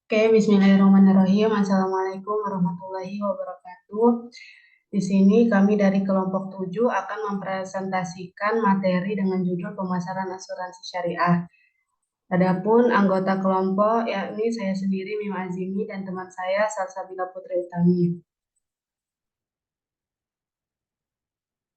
Oke, bismillahirrahmanirrahim. Assalamualaikum warahmatullahi wabarakatuh. Di sini kami dari kelompok 7 akan mempresentasikan materi dengan judul pemasaran asuransi syariah. Adapun anggota kelompok yakni saya sendiri Mim Azimi dan teman saya Salsabila Putri Utami.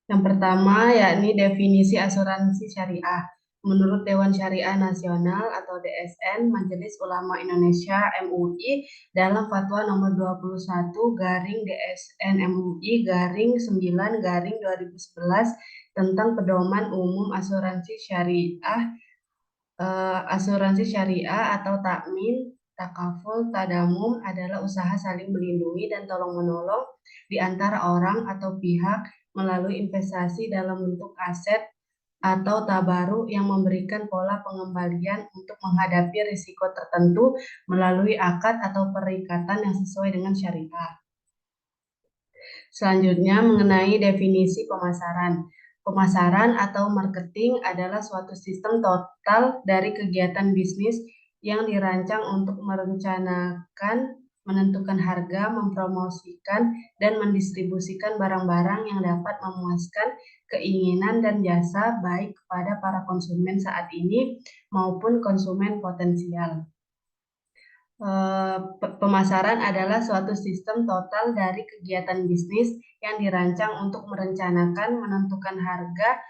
Yang pertama yakni definisi asuransi syariah. Menurut Dewan Syariah Nasional atau DSN, Majelis Ulama Indonesia MUI dalam Fatwa nomor 21 garing DSN MUI garing 9 garing 2011 tentang pedoman umum asuransi syariah atau takmin, takaful, tadamum adalah usaha saling melindungi dan tolong-menolong di antara orang atau pihak melalui investasi dalam bentuk aset atau tabaruk yang memberikan pola pengembalian untuk menghadapi risiko tertentu melalui akad atau perikatan yang sesuai dengan syariah. Selanjutnya mengenai definisi pemasaran. Pemasaran atau marketing adalah suatu sistem total dari kegiatan bisnis yang dirancang untuk merencanakan, menentukan harga, mempromosikan, dan mendistribusikan barang-barang yang dapat memuaskan keinginan dan jasa baik kepada para konsumen saat ini maupun konsumen potensial. Pemasaran adalah suatu sistem total dari kegiatan bisnis yang dirancang untuk merencanakan, menentukan harga,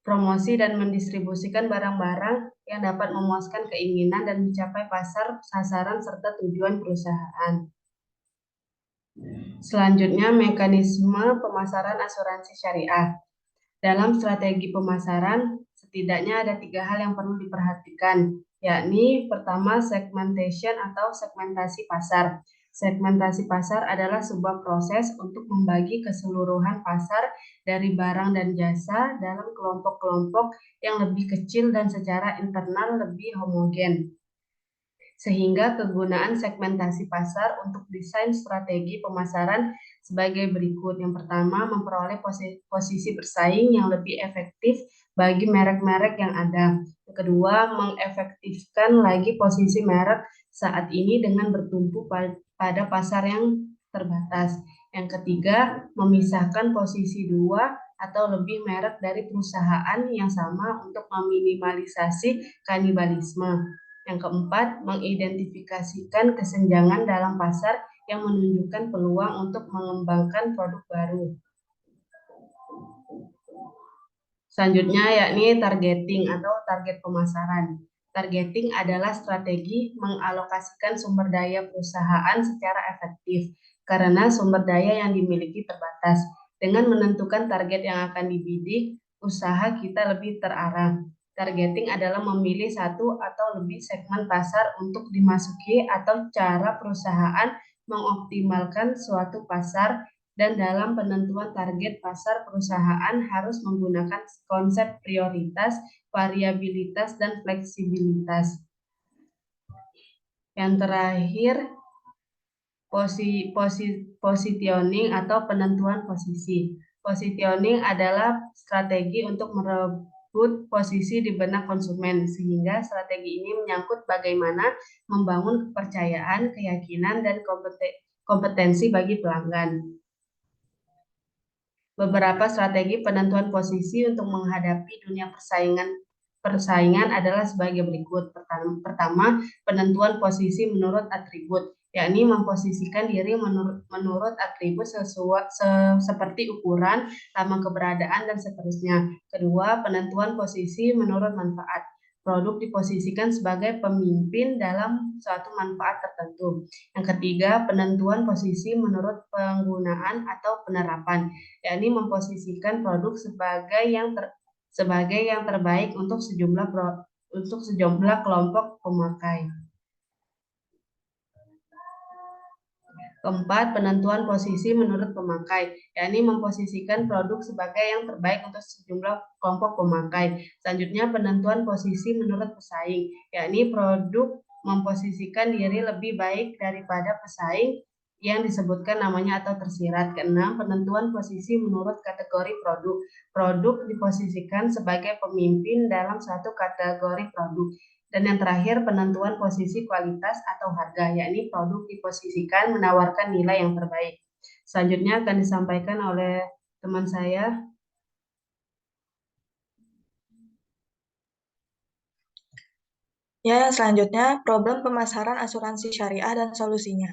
promosi, dan mendistribusikan barang-barang yang dapat memuaskan keinginan dan mencapai pasar, sasaran, serta tujuan perusahaan. Selanjutnya, mekanisme pemasaran asuransi syariah. Dalam strategi pemasaran, setidaknya ada 3 hal yang perlu diperhatikan, yakni pertama segmentation atau segmentasi pasar. Segmentasi pasar adalah sebuah proses untuk membagi keseluruhan pasar dari barang dan jasa dalam kelompok-kelompok yang lebih kecil dan secara internal lebih homogen. Sehingga kegunaan segmentasi pasar untuk desain strategi pemasaran sebagai berikut. Yang pertama, memperoleh posisi bersaing yang lebih efektif bagi merek-merek yang ada. Yang kedua, mengefektifkan lagi posisi merek saat ini dengan bertumpu pada pasar yang terbatas. Yang ketiga, memisahkan posisi dua atau lebih merek dari perusahaan yang sama untuk meminimalisasi kanibalisme. Yang keempat, mengidentifikasikan kesenjangan dalam pasar yang menunjukkan peluang untuk mengembangkan produk baru. Selanjutnya yakni targeting atau target pemasaran. Targeting adalah strategi mengalokasikan sumber daya perusahaan secara efektif karena sumber daya yang dimiliki terbatas. Dengan menentukan target yang akan dibidik, usaha kita lebih terarah. Targeting adalah memilih satu atau lebih segmen pasar untuk dimasuki atau cara perusahaan mengoptimalkan suatu pasar, dan dalam penentuan target pasar perusahaan harus menggunakan konsep prioritas, variabilitas, dan fleksibilitas. Yang terakhir, positioning atau penentuan posisi. Positioning adalah strategi untuk merebut posisi di benak konsumen, sehingga strategi ini menyangkut bagaimana membangun kepercayaan, keyakinan, dan kompetensi bagi pelanggan. Beberapa strategi penentuan posisi untuk menghadapi dunia persaingan adalah sebagai berikut. Pertama, penentuan posisi menurut atribut, yakni memposisikan diri menurut atribut seperti ukuran, lama keberadaan, dan seterusnya. Kedua, penentuan posisi menurut manfaat. Produk diposisikan sebagai pemimpin dalam suatu manfaat tertentu. Yang ketiga, penentuan posisi menurut penggunaan atau penerapan, yakni memposisikan produk sebagai yang terbaik untuk sejumlah kelompok pemakai. Keempat, penentuan posisi menurut pemakai, yakni memposisikan produk sebagai yang terbaik untuk sejumlah kelompok pemakai. Selanjutnya, penentuan posisi menurut pesaing, yakni produk memposisikan diri lebih baik daripada pesaing yang disebutkan namanya atau tersirat. Keenam, penentuan posisi menurut kategori produk. Produk diposisikan sebagai pemimpin dalam suatu kategori produk. Dan yang terakhir, penentuan posisi kualitas atau harga, yakni produk diposisikan menawarkan nilai yang terbaik. Selanjutnya akan disampaikan oleh teman saya. Ya, selanjutnya problem pemasaran asuransi syariah dan solusinya.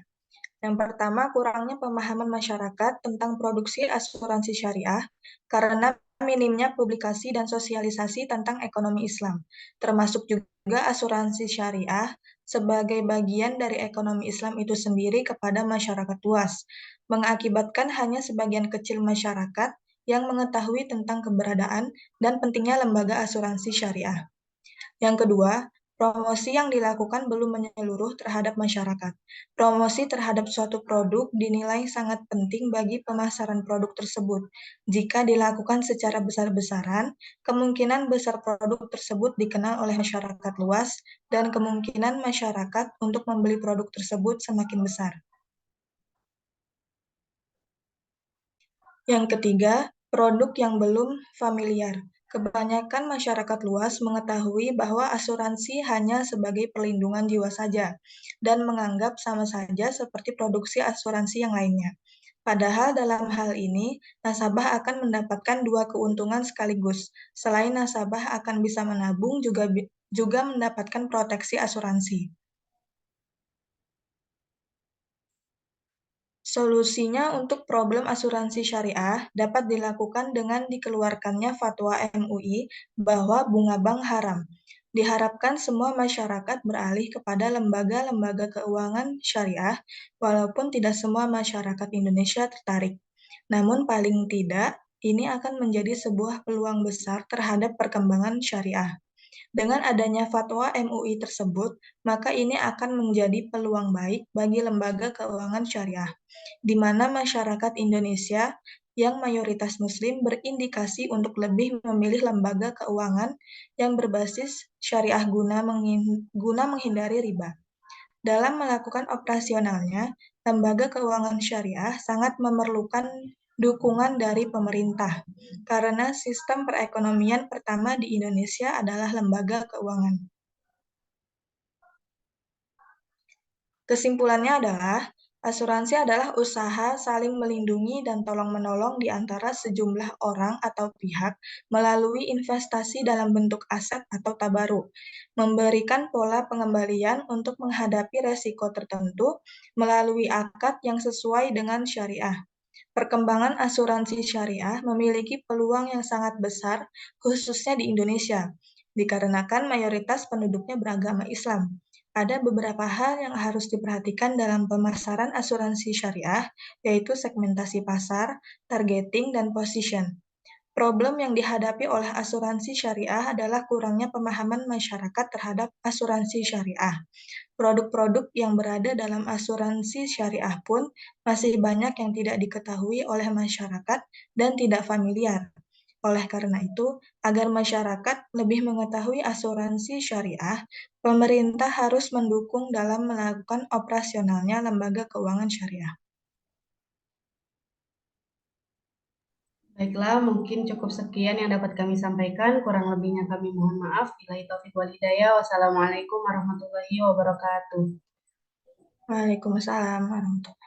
Yang pertama, kurangnya pemahaman masyarakat tentang produksi asuransi syariah karena minimnya publikasi dan sosialisasi tentang ekonomi Islam, termasuk juga asuransi syariah sebagai bagian dari ekonomi Islam itu sendiri kepada masyarakat luas, mengakibatkan hanya sebagian kecil masyarakat yang mengetahui tentang keberadaan dan pentingnya lembaga asuransi syariah. Yang kedua, promosi yang dilakukan belum menyeluruh terhadap masyarakat. Promosi terhadap suatu produk dinilai sangat penting bagi pemasaran produk tersebut. Jika dilakukan secara besar-besaran, kemungkinan besar produk tersebut dikenal oleh masyarakat luas dan kemungkinan masyarakat untuk membeli produk tersebut semakin besar. Yang ketiga, produk yang belum familiar. Kebanyakan masyarakat luas mengetahui bahwa asuransi hanya sebagai perlindungan jiwa saja dan menganggap sama saja seperti produksi asuransi yang lainnya. Padahal dalam hal ini, nasabah akan mendapatkan dua keuntungan sekaligus. Selain nasabah akan bisa menabung, juga mendapatkan proteksi asuransi. Solusinya untuk problem asuransi syariah dapat dilakukan dengan dikeluarkannya fatwa MUI bahwa bunga bank haram. Diharapkan semua masyarakat beralih kepada lembaga-lembaga keuangan syariah, walaupun tidak semua masyarakat Indonesia tertarik. Namun paling tidak, ini akan menjadi sebuah peluang besar terhadap perkembangan syariah. Dengan adanya fatwa MUI tersebut, maka ini akan menjadi peluang baik bagi lembaga keuangan syariah, di mana masyarakat Indonesia yang mayoritas Muslim berindikasi untuk lebih memilih lembaga keuangan yang berbasis syariah guna menghindari riba. Dalam melakukan operasionalnya, lembaga keuangan syariah sangat memerlukan dukungan dari pemerintah, karena sistem perekonomian pertama di Indonesia adalah lembaga keuangan. Kesimpulannya adalah, asuransi adalah usaha saling melindungi dan tolong-menolong di antara sejumlah orang atau pihak melalui investasi dalam bentuk aset atau tabaruk, memberikan pola pengembalian untuk menghadapi resiko tertentu melalui akad yang sesuai dengan syariah. Perkembangan asuransi syariah memiliki peluang yang sangat besar, khususnya di Indonesia, dikarenakan mayoritas penduduknya beragama Islam. Ada beberapa hal yang harus diperhatikan dalam pemasaran asuransi syariah, yaitu segmentasi pasar, targeting, dan position. Problem yang dihadapi oleh asuransi syariah adalah kurangnya pemahaman masyarakat terhadap asuransi syariah. Produk-produk yang berada dalam asuransi syariah pun masih banyak yang tidak diketahui oleh masyarakat dan tidak familiar. Oleh karena itu, agar masyarakat lebih mengetahui asuransi syariah, pemerintah harus mendukung dalam melakukan operasionalnya lembaga keuangan syariah. Baiklah, mungkin cukup sekian yang dapat kami sampaikan. Kurang lebihnya kami mohon maaf. Billahi taufiq wal hidayah. Wassalamualaikum warahmatullahi wabarakatuh. Waalaikumsalam warahmatullahi wabarakatuh.